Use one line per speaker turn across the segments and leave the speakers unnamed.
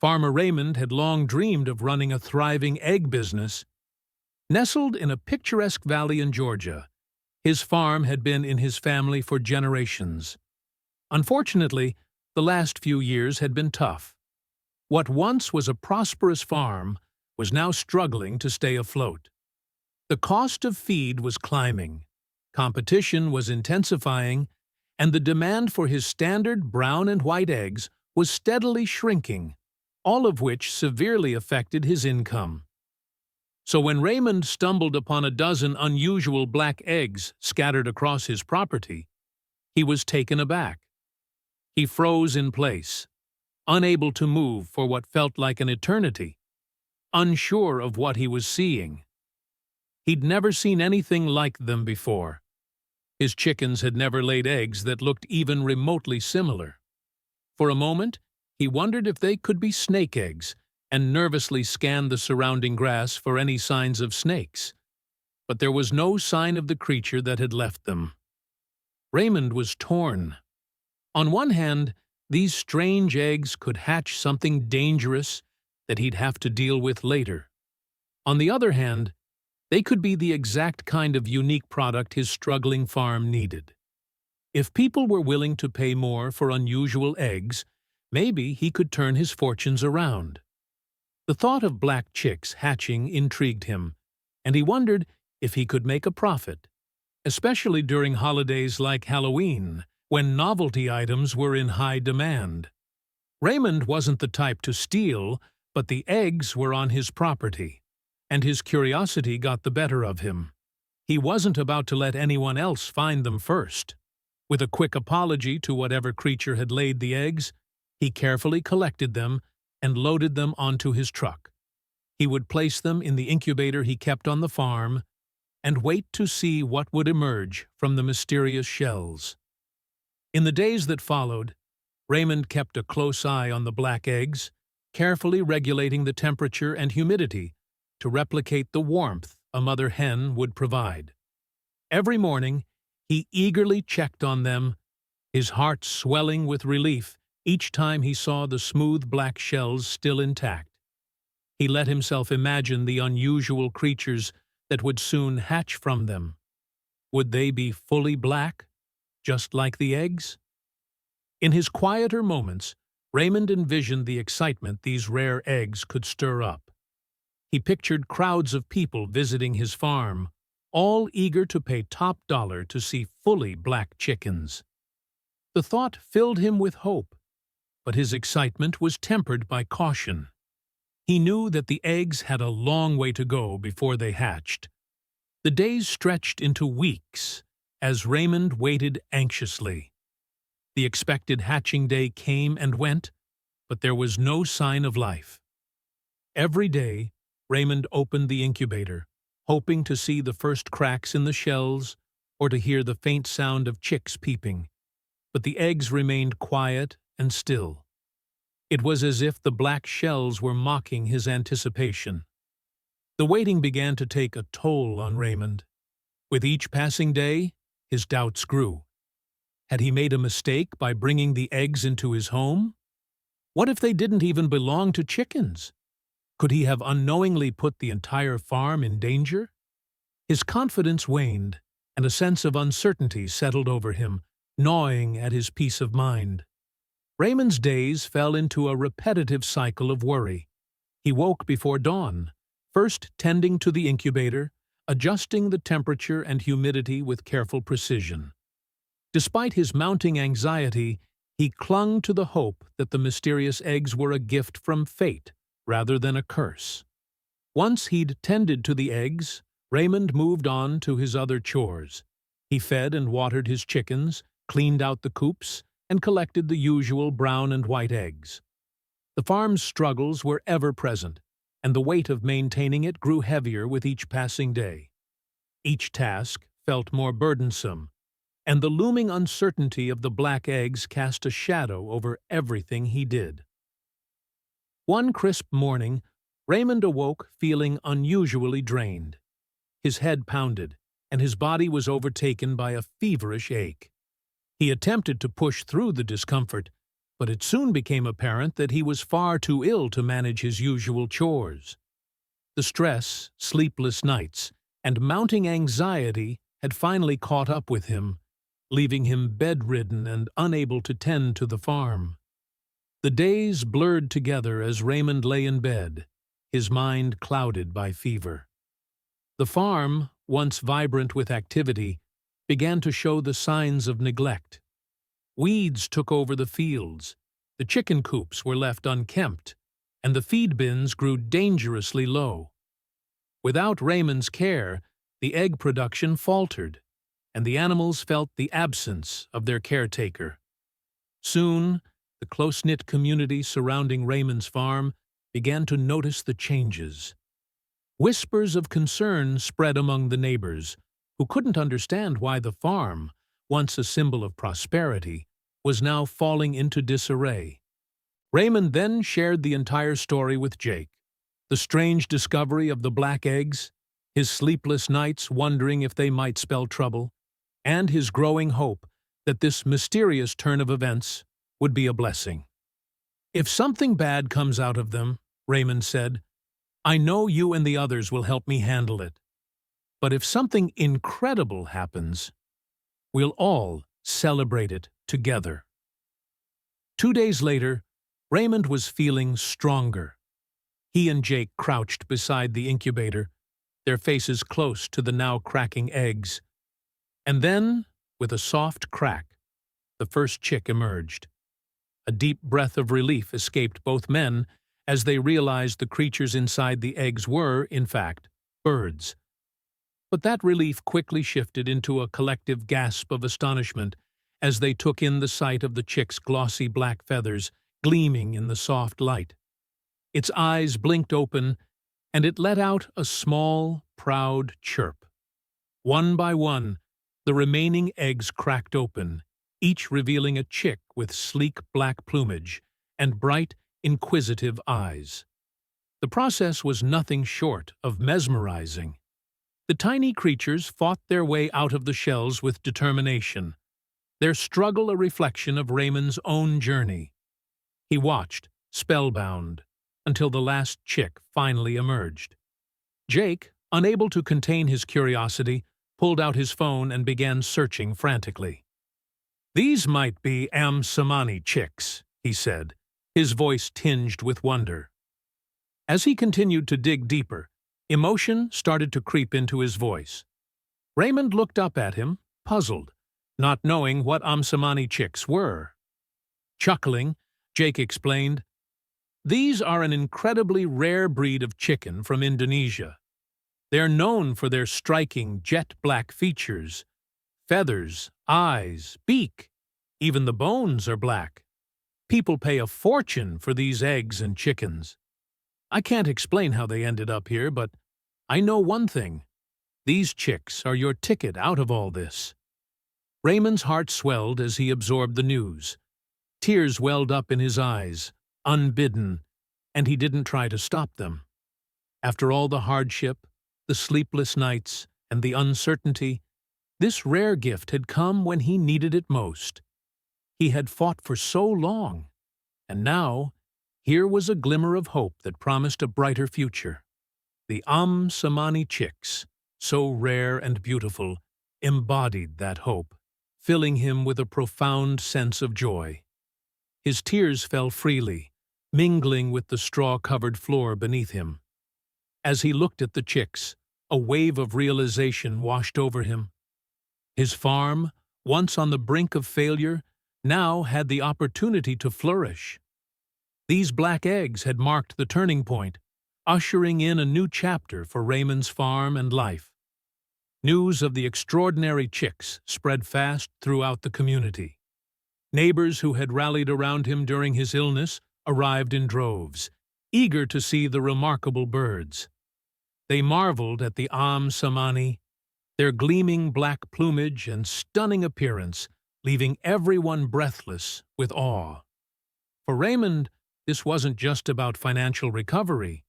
Farmer Raymond had long dreamed of running a thriving egg business. Nestled in a picturesque valley in Georgia, his farm had been in his family for generations. Unfortunately, the last few years had been tough. What once was a prosperous farm was now struggling to stay afloat. The cost of feed was climbing, competition was intensifying, and the demand for his standard brown and white eggs was steadily shrinking, all of which severely affected his income. So when Raymond stumbled upon a dozen unusual black eggs scattered across his property, he was taken aback. He froze in place, unable to move for what felt like an eternity, unsure of what he was seeing. He'd never seen anything like them before. His chickens had never laid eggs that looked even remotely similar. For a moment, he wondered if they could be snake eggs and nervously scanned the surrounding grass for any signs of snakes. But there was no sign of the creature that had left them. Raymond was torn. On one hand, these strange eggs could hatch something dangerous that he'd have to deal with later. On the other hand, they could be the exact kind of unique product his struggling farm needed. If people were willing to pay more for unusual eggs, maybe he could turn his fortunes around. The thought of black chicks hatching intrigued him, and he wondered if he could make a profit, especially during holidays like Halloween, when novelty items were in high demand. Raymond wasn't the type to steal, but the eggs were on his property, and his curiosity got the better of him. He wasn't about to let anyone else find them first. With a quick apology to whatever creature had laid the eggs, he carefully collected them and loaded them onto his truck. He would place them in the incubator he kept on the farm and wait to see what would emerge from the mysterious shells. In the days that followed, Raymond kept a close eye on the black eggs, carefully regulating the temperature and humidity to replicate the warmth a mother hen would provide. Every morning, he eagerly checked on them, his heart swelling with relief each time he saw the smooth black shells still intact. He let himself imagine the unusual creatures that would soon hatch from them. Would they be fully black, just like the eggs? In his quieter moments, Raymond envisioned the excitement these rare eggs could stir up. He pictured crowds of people visiting his farm, all eager to pay top dollar to see fully black chickens. The thought filled him with hope, but his excitement was tempered by caution. He knew that the eggs had a long way to go before they hatched. The days stretched into weeks as Raymond waited anxiously. The expected hatching day came and went, but there was no sign of life. Every day, Raymond opened the incubator, hoping to see the first cracks in the shells or to hear the faint sound of chicks peeping. But the eggs remained quiet and still. It was as if the black shells were mocking his anticipation. The waiting began to take a toll on Raymond. With each passing day, his doubts grew. Had he made a mistake by bringing the eggs into his home? What if they didn't even belong to chickens? Could he have unknowingly put the entire farm in danger? His confidence waned, and a sense of uncertainty settled over him, gnawing at his peace of mind. Raymond's days fell into a repetitive cycle of worry. He woke before dawn, first tending to the incubator, adjusting the temperature and humidity with careful precision. Despite his mounting anxiety, he clung to the hope that the mysterious eggs were a gift from fate rather than a curse. Once he'd tended to the eggs, Raymond moved on to his other chores. He fed and watered his chickens, cleaned out the coops, and collected the usual brown and white eggs. The farm's struggles were ever present, and the weight of maintaining it grew heavier with each passing day. Each task felt more burdensome, and the looming uncertainty of the black eggs cast a shadow over everything he did. One crisp morning, Raymond awoke feeling unusually drained. His head pounded, and his body was overtaken by a feverish ache. He attempted to push through the discomfort, but it soon became apparent that he was far too ill to manage his usual chores. The stress, sleepless nights, and mounting anxiety had finally caught up with him, leaving him bedridden and unable to tend to the farm. The days blurred together as Raymond lay in bed, his mind clouded by fever. The farm, once vibrant with activity, began to show the signs of neglect. Weeds took over the fields, the chicken coops were left unkempt, and the feed bins grew dangerously low. Without Raymond's care, the egg production faltered, and the animals felt the absence of their caretaker. Soon, the close-knit community surrounding Raymond's farm began to notice the changes. Whispers of concern spread among the neighbors, who couldn't understand why the farm, once a symbol of prosperity, was now falling into disarray. Raymond then shared the entire story with Jake. The strange discovery of the black eggs, his sleepless nights wondering if they might spell trouble, and his growing hope that this mysterious turn of events would be a blessing. "If something bad comes out of them," Raymond said, "I know you and the others will help me handle it. But if something incredible happens, we'll all celebrate it together." 2 days later, Raymond was feeling stronger. He and Jake crouched beside the incubator, their faces close to the now cracking eggs. And then, with a soft crack, the first chick emerged. A deep breath of relief escaped both men as they realized the creatures inside the eggs were, in fact, birds. But that relief quickly shifted into a collective gasp of astonishment as they took in the sight of the chick's glossy black feathers gleaming in the soft light. Its eyes blinked open, and it let out a small, proud chirp. One by one, the remaining eggs cracked open, each revealing a chick with sleek black plumage and bright, inquisitive eyes. The process was nothing short of mesmerizing. The tiny creatures fought their way out of the shells with determination, their struggle a reflection of Raymond's own journey. He watched, spellbound, until the last chick finally emerged. Jake, unable to contain his curiosity, pulled out his phone and began searching frantically. "These might be Ayam Cemani chicks," he said, his voice tinged with wonder. As he continued to dig deeper, emotion started to creep into his voice. Raymond looked up at him, puzzled, not knowing what Ayam Cemani chicks were. Chuckling, Jake explained, "These are an incredibly rare breed of chicken from Indonesia. They're known for their striking jet-black features, feathers, eyes, beak. Even the bones are black. People pay a fortune for these eggs and chickens. I can't explain how they ended up here, but I know one thing. These chicks are your ticket out of all this." Raymond's heart swelled as he absorbed the news. Tears welled up in his eyes, unbidden, and he didn't try to stop them. After all the hardship, the sleepless nights, and the uncertainty, this rare gift had come when he needed it most. He had fought for so long, and now here was a glimmer of hope that promised a brighter future. The Ayam Cemani chicks, so rare and beautiful, embodied that hope, filling him with a profound sense of joy. His tears fell freely, mingling with the straw-covered floor beneath him. As he looked at the chicks, a wave of realization washed over him. His farm, once on the brink of failure, now had the opportunity to flourish. These black eggs had marked the turning point, ushering in a new chapter for Raymond's farm and life. News of the extraordinary chicks spread fast throughout the community. Neighbors who had rallied around him during his illness arrived in droves, eager to see the remarkable birds. They marveled at the Ayam Cemani, their gleaming black plumage and stunning appearance, leaving everyone breathless with awe. For Raymond, this wasn't just about financial recovery.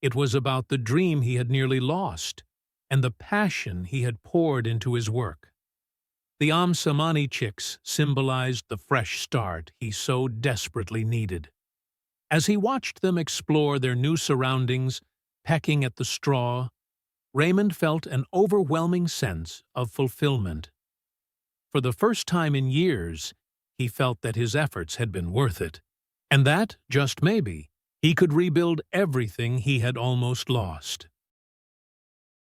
It was about the dream he had nearly lost and the passion he had poured into his work. The Ayam Cemani chicks symbolized the fresh start he so desperately needed. As he watched them explore their new surroundings, pecking at the straw, Raymond felt an overwhelming sense of fulfillment. For the first time in years, he felt that his efforts had been worth it, and that, just maybe, he could rebuild everything he had almost lost.